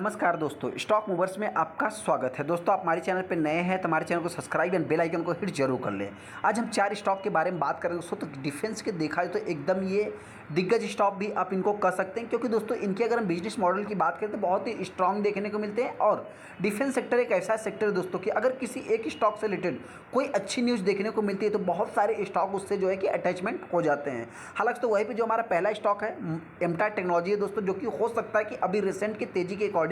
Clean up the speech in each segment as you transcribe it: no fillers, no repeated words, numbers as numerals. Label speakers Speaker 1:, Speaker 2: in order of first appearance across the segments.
Speaker 1: नमस्कार दोस्तों, stock movers में आपका स्वागत है। दोस्तों, आप हमारे चैनल पर नए हैं तो हमारे चैनल को सब्सक्राइब एंड बेल आइकन को हिट जरूर कर लें। आज हम 4 स्टॉक के बारे में बात करेंगे दोस्तों। तो डिफेंस के देखा जाए तो एकदम ये दिग्गज स्टॉक भी आप इनको कह सकते हैं, क्योंकि दोस्तों इनके अगर हम बिजनेस मॉडल की बात करें तो बहुत ही स्ट्रांग देखने को मिलते हैं। और डिफेंस सेक्टर एक ऐसा सेक्टर है दोस्तों कि अगर किसी एक स्टॉक से रिलेटेड कोई अच्छी न्यूज़ देखने को मिलती है तो बहुत सारे स्टॉक उससे जो है कि अटैचमेंट हो जाते हैं। हालांकि तो वहीं पर जो हमारा पहला स्टॉक है एमटार टेक्नोलॉजी है दोस्तों, जो कि हो सकता है कि अभी रिसेंट की तेजी के अकॉर्डिंग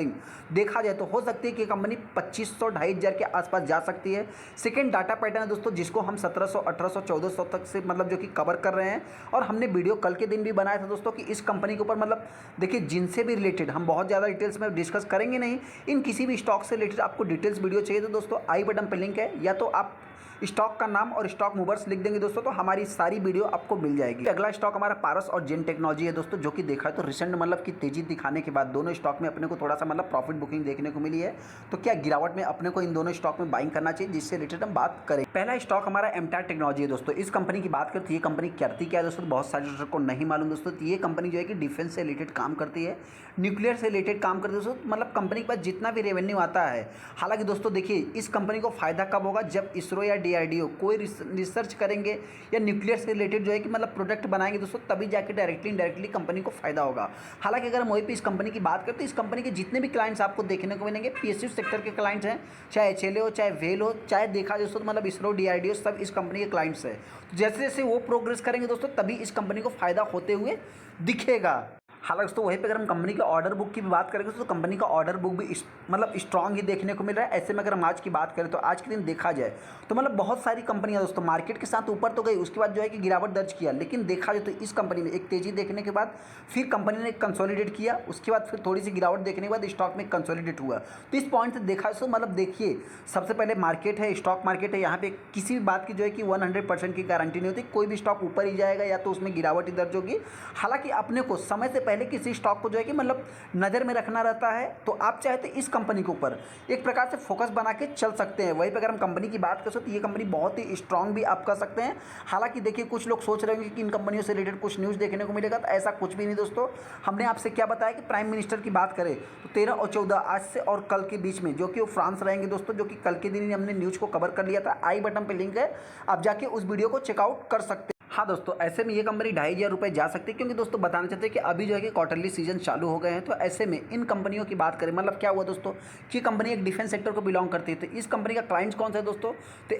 Speaker 1: देखा जाए तो हो सकती है कि कंपनी 2500-2500 के आसपास जा सकती है। सेकंड डाटा पैटर्न है दोस्तों, जिसको हम 1700, 1800, 1400 तक से मतलब जो कि कवर कर रहे हैं। और हमने वीडियो कल के दिन भी बनाया था दोस्तों कि इस कंपनी के ऊपर मतलब देखिए जिनसे भी रिलेटेड हम बहुत ज़्यादा डिटेल्स में डिस्कस करेंगे नहीं। इन किसी भी स्टॉक से रिलेटेड आपको डिटेल्स वीडियो चाहिए तो दोस्तों आई बटन पर लिंक है, या तो आप स्टॉक का नाम और स्टॉक मूवर्स लिख देंगे दोस्तों तो हमारी सारी वीडियो आपको मिल जाएगी। अगला स्टॉक हमारा पारस और जेन टेक्नोलॉजी है दोस्तों, जो कि देखा तो रिसेंट मतलब की तेजी दिखाने के बाद दोनों स्टॉक में अपने को थोड़ा सा मतलब प्रॉफिट बुकिंग देखने को मिली है। तो क्या गिरावट में अपने को इन दोनों स्टॉक में बाइंग करना चाहिए, जिससे रिलेटेड हम बात करें। पहला स्टॉक हमारा एमटार टेक्नोलॉजी है दोस्तों। इस कंपनी की बात करती है, कंपनी करती क्या है दोस्तों, तो बहुत सारे दोस्तों को नहीं मालूम दोस्तों। तो ये कंपनी जो है कि डिफेंस से रिलेटेड काम करती है, न्यूक्लियर से रिलेटेड काम करती है दोस्तों। मतलब कंपनी के पास जितना भी रेवेन्यू आता है, हालांकि दोस्तों देखिए इस कंपनी को फायदा कब होगा, जब इसरो या डीआरडीओ कोई रिसर्च करेंगे या न्यूक्लियर से रिलेटेड जो है कि मतलब प्रोडक्ट बनाएंगे दोस्तों, तभी जाके डायरेक्टली इनडायरेक्टली कंपनी को फायदा होगा। हालांकि अगर हम वहीं पे इस कंपनी की बात करते हैं, इस कंपनी के जितने भी क्लाइंट्स आपको देखने को मिलेंगे पीएसयू सेक्टर के क्लाइंट्स हैं, चाहे एचएलए हो, चाहे वेल हो, चाहे देखा जाए दोस्तों मतलब इसरो डीआरडीओ, सब इस कंपनी के क्लाइंट्स है। तो जैसे जैसे वो प्रोग्रेस करेंगे दोस्तों तभी इस कंपनी को फायदा होते हुए दिखेगा। हालांकि दोस्तों वहीं पे अगर हम कंपनी के ऑर्डर बुक की भी बात करेंगे तो कंपनी का ऑर्डर बुक भी मतलब स्ट्रांग ही देखने को मिल रहा है। ऐसे में अगर हम आज की बात करें तो आज के दिन देखा जाए तो मतलब बहुत सारी कंपनियां दोस्तों मार्केट के साथ ऊपर तो गई, उसके बाद जो है कि गिरावट दर्ज किया। लेकिन देखा जाए तो इस कंपनी में एक तेजी देखने के बाद फिर कंपनी ने कंसोलिडेट किया, उसके बाद फिर थोड़ी सी गिरावट देखने के बाद स्टॉक में कंसोलिडेट हुआ। तो इस पॉइंट से देखा तो मतलब देखिए सबसे पहले मार्केट है, स्टॉक मार्केट है, यहाँ पे किसी भी बात की जो है कि 100% की गारंटी नहीं होती। कोई भी स्टॉक ऊपर ही जाएगा या तो उसमें गिरावट ही दर्ज होगी। हालांकि अपने को समय से पहले किसी स्टॉक को जो है कि मतलब नज़र में रखना रहता है, तो आप चाहे तो इस कंपनी के ऊपर एक प्रकार से फोकस बना के चल सकते हैं। वहीं पे अगर हम कंपनी की बात करें तो ये कंपनी बहुत ही स्ट्रांग भी आप कर सकते हैं। हालांकि देखिए कुछ लोग सोच रहे होंगे कि इन कंपनियों से रिलेटेड कुछ न्यूज़ देखने को मिलेगा, तो ऐसा कुछ भी नहीं दोस्तों। हमने आपसे क्या बताया कि प्राइम मिनिस्टर की बात करें तो 13 और 14 आज से और कल के बीच में जो कि वो फ्रांस रहेंगे दोस्तों, जो कि कल के दिन ही हमने न्यूज़ को कवर कर लिया था। आई बटन पर लिंक है, आप जाके उस वीडियो को चेकआउट कर सकते हैं। हाँ दोस्तों, ऐसे में ये कंपनी 2500 रुपये जा सकती है, क्योंकि दोस्तों बताना चाहते हैं कि अभी जो है कि क्वार्टरली सीजन चालू हो गए हैं। तो ऐसे में इन कंपनियों की बात करें मतलब क्या हुआ दोस्तों कि कंपनी एक डिफेंस सेक्टर को बिलोंग करती है। तो इस कंपनी का क्लाइंट्स कौन सा है दोस्तों, तो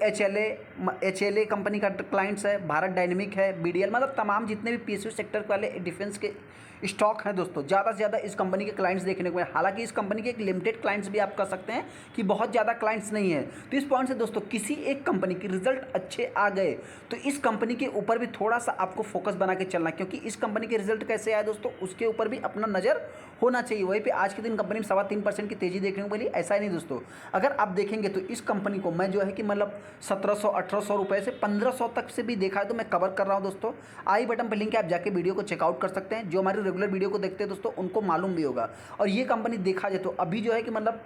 Speaker 1: एचएलए कंपनी का क्लाइंट्स है, भारत डायनेमिक है, बीडीएल, मतलब तमाम जितने भी पीएसयू सेक्टर वाले डिफेंस के स्टॉक हैं दोस्तों, ज़्यादा से ज़्यादा इस कंपनी के क्लाइंट्स देखने को मिले। हालांकि इस कंपनी के एक लिमिटेड क्लाइंट्स भी आप कह सकते हैं कि बहुत ज़्यादा क्लाइंट्स नहीं है। तो इस पॉइंट से दोस्तों किसी एक कंपनी के रिजल्ट अच्छे आ गए तो इस कंपनी के ऊपर भी थोड़ा सा आपको फोकस बना के चलना, क्योंकि इस कंपनी के रिजल्ट कैसे आए दोस्तों उसके ऊपर भी अपना नज़र होना चाहिए। वहीं पे आज के दिन कंपनी में 3.25% की तेजी देखने को मिली। ऐसा ही नहीं दोस्तों, अगर आप देखेंगे तो इस कंपनी को मैं जो है कि मतलब 1700-1800 रुपये से 1500 तक से भी देखा है तो मैं कवर कर रहा हूँ दोस्तों। आई बटन पर लिंक है, आप जाके वीडियो को चेकआउट कर सकते हैं। जो हमारी रेगुलर वीडियो को देखते हैं दोस्तों उनको मालूम भी होगा। और ये कंपनी देखा जाए तो अभी जो है कि मतलब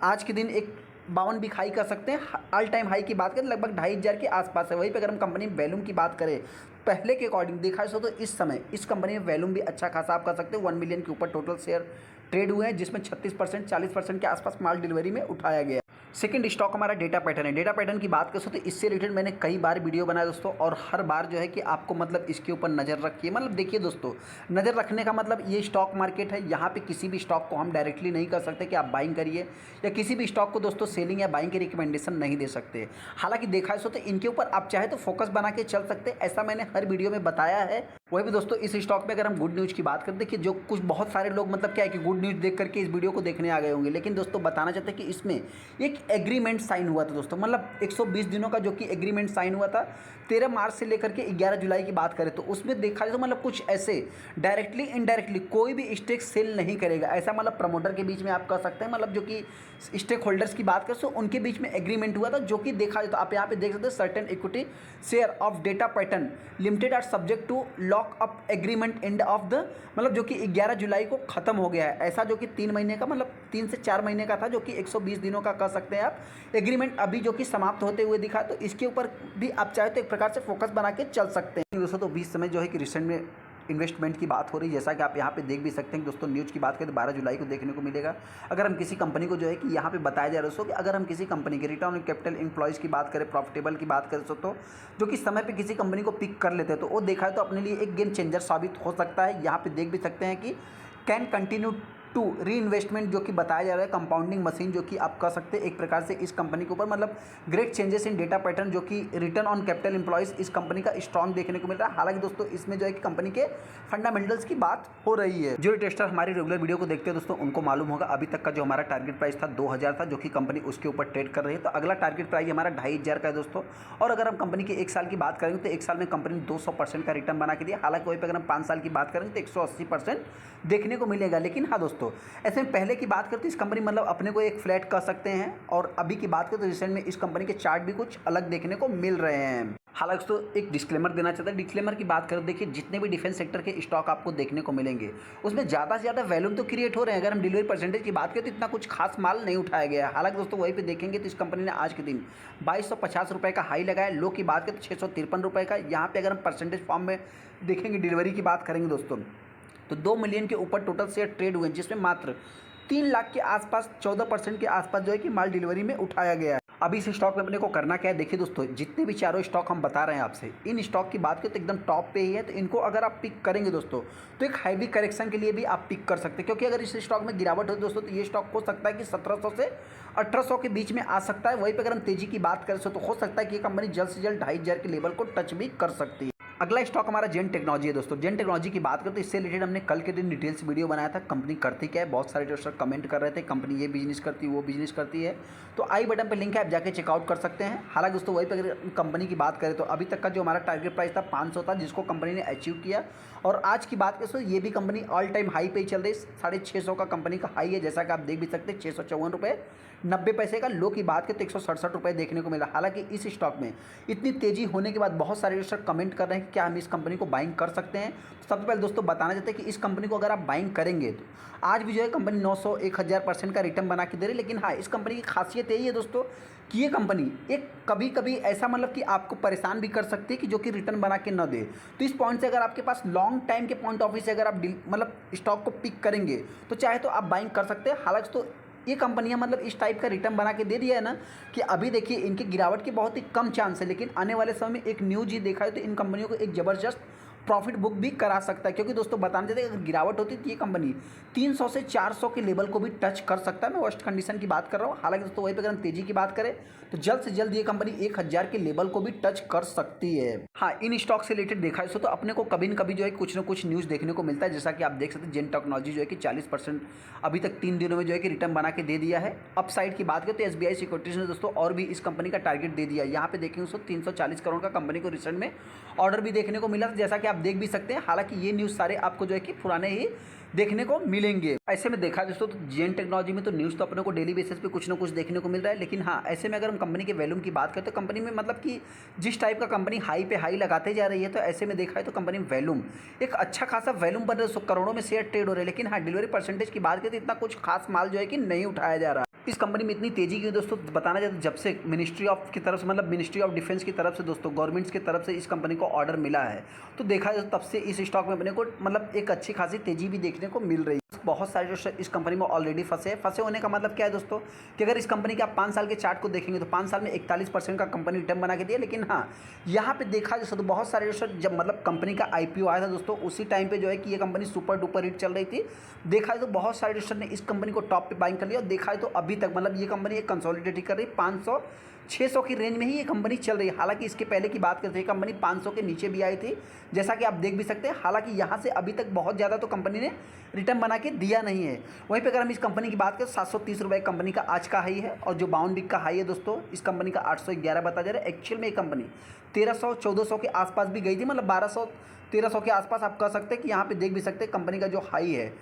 Speaker 1: आज के दिन एक 52 भी हाई कर सकते हैं। ऑल टाइम हाई की बात करें लगभग 2500 के आसपास है। वहीं पे अगर हम कंपनी में वैल्यूम की बात करें पहले के अकॉर्डिंग देखा जाए तो इस समय इस कंपनी में वैल्यूम भी अच्छा खासा आप कर सकते हैं। 1 मिलियन के ऊपर टोटल शेयर ट्रेड हुए हैं, जिसमें 36% 40% के आसपास माल डिलीवरी में उठाया गया। सेकंड स्टॉक हमारा डेटा पैटर्न है। डेटा पैटर्न की बात करें तो इससे रिलेटेड मैंने कई बार वीडियो बनाया दोस्तों, और हर बार जो है कि आपको मतलब इसके ऊपर नज़र रखिए। मतलब देखिए दोस्तों, नज़र रखने का मतलब ये स्टॉक मार्केट है, यहाँ पे किसी भी स्टॉक को हम डायरेक्टली नहीं कर सकते कि आप बाइंग करिए, या किसी भी स्टॉक को दोस्तों सेलिंग या बाइंग की रिकमेंडेशन नहीं दे सकते। हालांकि देखा है तो इनके ऊपर आप चाहे तो फोकस बना के चल सकते हैं, ऐसा मैंने हर वीडियो में बताया है। वही भी दोस्तों इस स्टॉक में अगर हम गुड न्यूज़ की बात करें, देखिए जो कुछ बहुत सारे लोग मतलब क्या है कि गुड न्यूज़ देख करके इस वीडियो को देखने आ गए होंगे, लेकिन दोस्तों बताना चाहते हैं कि इसमें एक एग्रीमेंट साइन हुआ था दोस्तों। मतलब 120 दिनों का जो कि एग्रीमेंट साइन हुआ था 13 मार्च से लेकर के 11 जुलाई की बात करें तो उसमें देखा जाए तो मतलब कुछ ऐसे डायरेक्टली इनडायरेक्टली कोई भी स्टेक सेल नहीं करेगा, ऐसा मतलब प्रमोटर के बीच में आप कह सकते हैं। मतलब जो कि स्टेक होल्डर्स की बात करें तो उनके बीच में एग्रीमेंट हुआ था, जो कि देखा जाए तो आप यहाँ पे देख सकते हैं certain equity share of Data Pattern Limited are subject to lock up agreement end of the, मतलब जो कि 11 जुलाई को खत्म हो गया है। ऐसा जो कि 3 महीने का मतलब 3 से 4 महीने का था, जो कि 120 दिनों का कह सकते हैं आप एग्रीमेंट अभी जो कि समाप्त होते हुए दिखा। तो इसके ऊपर भी आप चाहे तो एक प्रकार से फोकस बना के चल सकते हैं दोस्तों। तो 20 समय जो है कि रिसेंट में इन्वेस्टमेंट की बात हो रही है, जैसा कि आप यहाँ पे देख भी सकते हैं दोस्तों। न्यूज़ की बात करें तो 12 जुलाई को देखने को मिलेगा। अगर हम किसी कंपनी को जो है कि यहाँ पे बताया जा रहा है दोस्तों कि अगर हम किसी कंपनी के रिटर्न ऑन कैपिटल एम्प्लॉयज़ की बात करें, प्रॉफिटेबल की बात करें दोस्तों, जो कि समय पे किसी कंपनी को पिक कर लेते हैं तो वो देखा है तो अपने लिए एक गेम चेंजर साबित हो सकता है। यहाँ पे देख भी सकते हैं कि can continue to reinvestment जो कि बताया जा रहा है, कंपाउंडिंग मशीन जो कि आप कह सकते हैं एक प्रकार से इस कंपनी के ऊपर मतलब great changes in data pattern, जो कि रिटर्न ऑन कैपिटल एम्प्लॉयज़ इस कंपनी का स्ट्रॉन्ग देखने को मिल रहा है। हालांकि दोस्तों इसमें जो है कि कंपनी के फंडामेंटल्स की बात हो रही है। जो टेस्टर हमारी रेगुलर वीडियो को देखते हैं दोस्तों उनको मालूम होगा अभी तक का जो हमारा टारगेट प्राइस था 2000 था, जो कि कंपनी उसके ऊपर ट्रेड कर रही है। तो अगला टारगेट प्राइस हमारा 2500 का है दोस्तों। और अगर हम कंपनी के 1 साल की बात करेंगे तो 1 साल में कंपनी 200% का रिटर्न बना के दिया। हालांकि वहीं पर अगर हम 5 साल की बात करेंगे तो 180% देखने को मिलेगा। लेकिन हाँ दोस्तों, ऐसे में पहले की बात करते इस कंपनी मतलब अपने को एक फ्लैट कह सकते हैं, और अभी की बात करें तो रिसेंट में इस कंपनी के चार्ट भी कुछ अलग देखने को मिल रहे हैं। हालांकि तो एक डिस्क्लेमर देना चाहता है। डिस्क्लेमर की बात करें, देखिए जितने भी डिफेंस सेक्टर के स्टॉक आपको देखने को मिलेंगे उसमें ज़्यादा से ज़्यादा वैल्यूम तो क्रिएट हो रहे हैं। अगर हम डिलीवरी परसेंटेज की बात करें तो इतना कुछ खास माल नहीं उठाया गया है। हालांकि दोस्तों वहीं पे देखेंगे तो इस कंपनी ने आज के दिन 2250 रुपये का हाई लगाया। लो की बात करें तो 653 रुपये का। यहाँ पे अगर हम परसेंटेज फॉर्म में देखेंगे, डिलीवरी की बात करेंगे दोस्तों, तो 2 मिलियन के ऊपर टोटल शेयर ट्रेड हुए, जिसमें मात्र 3 लाख के आसपास 14% के आसपास जो है कि माल डिलीवरी में उठाया गया है। अभी इस स्टॉक में अपने को करना क्या है, देखिए दोस्तों जितने भी चारों स्टॉक हम बता रहे हैं आपसे, इन स्टॉक की बात करें तो एकदम टॉप पे ही है। तो इनको अगर आप पिक करेंगे दोस्तों तो एक हैवी करेक्शन के लिए भी आप पिक कर सकते हैं, क्योंकि अगर इस स्टॉक में गिरावट हो दोस्तों तो ये स्टॉक हो सकता है कि 1700 से 1800 के बीच में आ सकता है। वहीं पर अगर हम तेजी की बात करें तो हो सकता है कि ये कंपनी जल्द से जल्द 2500 के लेवल को टच भी कर सकती है। अगला स्टॉक हमारा जेन टेक्नोलॉजी है दोस्तों। जेन टेक्नोलॉजी की बात करें तो इससे रिलेटेड हमने कल के दिन डिटेल्स वीडियो बनाया था। कंपनी करती क्या है, बहुत सारे दोस्तों कमेंट कर रहे थे कंपनी ये बिजनेस करती है वो बिजनेस करती है। तो आई बटन पे लिंक है, आप जाके चेकआउट कर सकते हैं। हालांकि दोस्तों वहीं पर अगर कंपनी की बात करें तो अभी तक का जो हमारा टारगेट प्राइस था 500 था, जिसको कंपनी ने अचीव किया। और आज की बात करें तो ये भी कंपनी ऑल टाइम हाई पे ही चल रही है। 650 का कंपनी का हाई है, जैसा कि आप देख भी सकते हैं 654 रुपये 90 पैसे का। लो की बात करें तो 167 रुपये देखने को मिला। हालांकि इस स्टॉक में इतनी तेजी होने के बाद बहुत सारे दोस्तों कमेंट कर रहे हैं कि क्या हम इस कंपनी को बाइंग कर सकते हैं। तो सबसे पहले दोस्तों बताना चाहते हैं कि इस कंपनी को अगर आप बाइंग करेंगे तो आज भी जो है कंपनी 900 1000% का रिटर्न बना के दे रही है। लेकिन हाँ, इस कंपनी की खासियत यही है दोस्तों कि ये कंपनी एक कभी कभी ऐसा मतलब कि आपको परेशान भी कर सकती है कि जो कि रिटर्न बना के न दे। तो इस पॉइंट से अगर आपके पास लॉन्ग टाइम के पॉइंट ऑफ व्यू से अगर आप मतलब स्टॉक को पिक करेंगे तो चाहे तो आप बाइंग कर सकते हैं। हालांकि तो ये कंपनियां मतलब इस टाइप का रिटर्न बना के दे दिया है ना कि अभी देखिए इनकी गिरावट के बहुत ही कम चांस है। लेकिन आने वाले समय में एक न्यूज ही देखा है तो इन कंपनियों को एक ज़बरदस्त प्रॉफिट बुक भी करा सकता है। क्योंकि दोस्तों बताना चाहते हैं अगर गिरावट होती तो ये कंपनी 300 से 400 के लेवल को भी टच कर सकता है। मैं वर्स्ट कंडीशन की बात कर रहा हूँ। हालांकि दोस्तों वहीं पर अगर हम तेजी की बात करें तो जल्द से जल्द ये कंपनी 1000 के लेवल को भी टच कर सकती है। हाँ, इन स्टॉक से रिलेटेड देखा है तो अपने को कभी न कभी जो है कुछ ना कुछ न्यूज़ देखने को मिलता है। जैसा कि आप देख सकते हैं जेन टेक्नोलॉजी जो है कि 40% अभी तक 3 दिनों में जो है कि रिटर्न बना के दे दिया है। अपसाइड की बात करें तो SBI सिक्योरिटीज ने दोस्तों और भी इस कंपनी का टारगेट दे दिया है। यहाँ पे देखेंगे दोस्तों 340 करोड़ का कंपनी को रिसेंट में ऑर्डर भी देखने को मिला, जैसा कि आप देख भी सकते हैं। हालांकि ये न्यूज़ सारे आपको जो है कि पुराने ही देखने को मिलेंगे। ऐसे में देखा दोस्तों तो जेन टेक्नोलॉजी में तो न्यूज़ तो अपने को डेली बेसिस पे कुछ ना कुछ देखने को मिल रहा है। लेकिन हाँ, ऐसे में अगर हम कंपनी के वैल्यूम की बात करें तो कंपनी में मतलब कि जिस टाइप का कंपनी हाई पे हाई लगाते जा रही है, तो ऐसे में देखा है तो कंपनी वैल्यूम एक अच्छा खासा वैल्यूम बन रहा है, करोड़ों में शेयर ट्रेड हो रहे हैं। लेकिन हाँ, डिलीवरी परसेंटेज की बात करें तो इतना कुछ खास माल जो है कि नहीं उठाया जा रहा। इस कंपनी में इतनी तेजी की दोस्तों बताना चाहते जब से मिनिस्ट्री ऑफ की तरफ से मतलब मिनिस्ट्री ऑफ डिफेंस की तरफ से दोस्तों गवर्नमेंट्स की तरफ से इस कंपनी को ऑर्डर मिला है, तो देखा जाए तब से इस स्टॉक में अपने को मतलब एक अच्छी खासी तेजी भी देखने को मिल रही है। बहुत सारे जो इस कंपनी में ऑलरेडी फंसे होने का मतलब क्या है दोस्तों कि अगर इस कंपनी के आप 5 साल के चार्ट को देखेंगे तो 5 साल में 41% का कंपनी रिटर्न बना के दिया। लेकिन हाँ, यहाँ पे देखा जाए तो बहुत सारे जो जब मतलब कंपनी का IPO आया था दोस्तों, उसी टाइम पे जो है कि ये कंपनी सुपर डुपर हिट चल रही थी। देखा जाए तो बहुत सारे जो ने इस कंपनी को टॉप पे बाइंग कर लिया। और देखा जाए तो अभी तक मतलब ये कंपनी एक कंसोलिडेट कर रही है 500-600 की रेंज में ही ये कंपनी चल रही है। हालांकि इसके पहले की बात करते हैं कंपनी 500 के नीचे भी आई थी, जैसा कि आप देख भी सकते हैं। हालांकि यहाँ से अभी तक बहुत ज़्यादा तो कंपनी ने रिटर्न बना के दिया नहीं है। वहीं पे अगर हम इस कंपनी की बात करें 730 रुपये कंपनी का आज का हाई है, और जो 52 वीक का हाई है दोस्तों इस कंपनी का 811 बता जा रहा है। एक्चुअल में ये कंपनी 1300-1400 के आसपास भी गई थी, मतलब 1200-1300 के आसपास आप कह सकते हैं कि यहाँ पे देख भी सकते हैं कंपनी का जो हाई है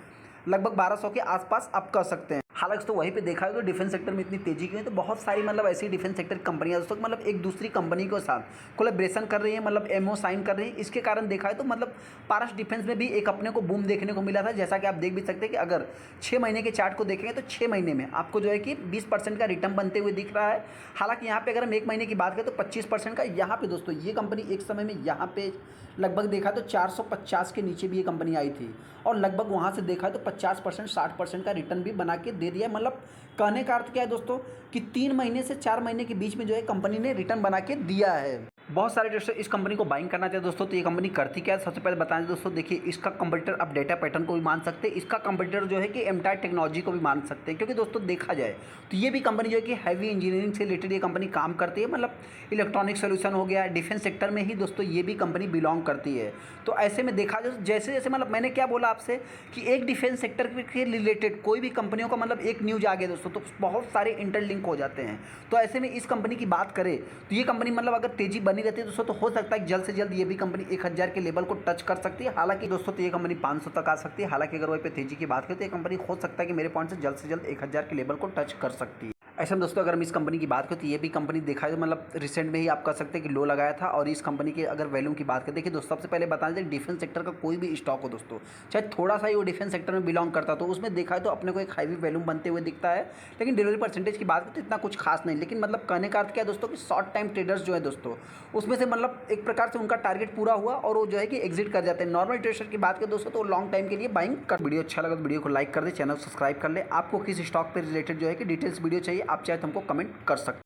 Speaker 1: लगभग 1200 के आसपास आप कह सकते हैं। हालांकि दोस्तों वहीं पे देखा है तो डिफेंस सेक्टर में इतनी तेजी क्यों है, तो बहुत सारी मतलब ऐसी डिफेंस सेक्टर कंपनियां दोस्तों मतलब एक दूसरी कंपनी के साथ कोलेब्रेशन कर रही है, मतलब एमओ साइन कर रही है। इसके कारण देखा है तो मतलब पारस डिफेंस में भी एक अपने को बूम देखने को मिला था। जैसा कि आप देख भी सकते हैं कि अगर 6 महीने के चार्ट को देखेंगे तो 6 महीने में आपको जो है कि 20% का रिटर्न बनते हुए दिख रहा है। हालांकि यहाँ पे अगर हम 1 महीने की बात करें तो 25% का यहाँ पे दोस्तों ये कंपनी एक समय में यहाँ पे लगभग देखा तो 450 के नीचे भी ये कंपनी आई थी और लगभग वहाँ से देखा तो 50% 60% का रिटर्न भी बना के दे दिया। मतलब कहने का अर्थ क्या है दोस्तों कि 3 महीने से 4 महीने के बीच में जो है कंपनी ने रिटर्न बना के दिया है। बहुत सारे दोस्तों इस कंपनी को बाइंग करना चाहिए दोस्तों। तो ये कंपनी करती क्या है, सबसे पहले बताएं दोस्तों। देखिए इसका कंप्यूटर आप डेटा पैटर्न को भी मान सकते हैं, इसका कंप्यूटर जो है कि एमटायर टेक्नोलॉजी को भी मान सकते हैं, क्योंकि दोस्तों देखा जाए तो ये भी कंपनी जो है कि हैवी इंजीनियरिंग से रिलेटेड ये कंपनी काम करती है। मतलब इलेक्ट्रॉनिक सोल्यूशन हो गया, डिफेंस सेक्टर में ही दोस्तों ये भी कंपनी बिलोंग करती है। तो ऐसे में देखा जाए जैसे जैसे मतलब मैंने क्या बोला आपसे कि एक डिफेंस सेक्टर के रिलेटेड कोई भी कंपनियों का मतलब एक न्यूज आ गया दोस्तों तो बहुत सारे इंटरलिंक हो जाते हैं। तो ऐसे में इस कंपनी की बात करें तो ये कंपनी मतलब अगर तेजी बनी रहती है दोस्तों तो हो सकता है जल्द से जल्द ये भी कंपनी 1000 के लेवल को टच कर सकती है। हालांकि दोस्तों तो ये कंपनी 500 तक आ सकती है। हालांकि अगर वही पे तेजी की बात करें तो ये कंपनी हो सकता है कि मेरे पॉइंट से जल्द 1000 के लेवल को टच कर सकती है। ऐसे में दोस्तों अगर हम इस कंपनी की बात करें तो ये भी कंपनी देखा है तो मतलब रिसेंट में ही आप कह सकते हैं कि लो लगाया था। और इस कंपनी के अगर वैल्यूम की बात करें, देखिए दोस्तों सबसे पहले बता दें डिफेंस सेक्टर का कोई भी स्टॉक हो दोस्तों, चाहे थोड़ा सा ही वो डिफेंस सेक्टर में बिलोंग करता तो उसमें देखा है तो अपने को एक हाईवी वैल्यूम बनते हुए दिखता है। लेकिन डिलीवरी परसेंटेज की बात करें तो इतना कुछ खास नहीं। लेकिन मतलब कहने का अर्थ क्या है दोस्तों कि शॉर्ट टाइम ट्रेडर्स जो है दोस्तों उसमें से मतलब एक प्रकार से उनका टारगेट पूरा हुआ और वो जो है कि एग्जिट कर जाते हैं। नॉर्मल ट्रेडर की बात करें दोस्तों तो लॉन्ग टाइम के लिए बाइंग कर। वीडियो अच्छा लगा तो वीडियो को लाइक कर दे, चैनल सब्सक्राइब कर ले। आपको किस स्टॉक पे रिलेटेड जो है कि डिटेल्स वीडियो चाहिए आप चाहे तो हमको कमेंट कर सकते हैं।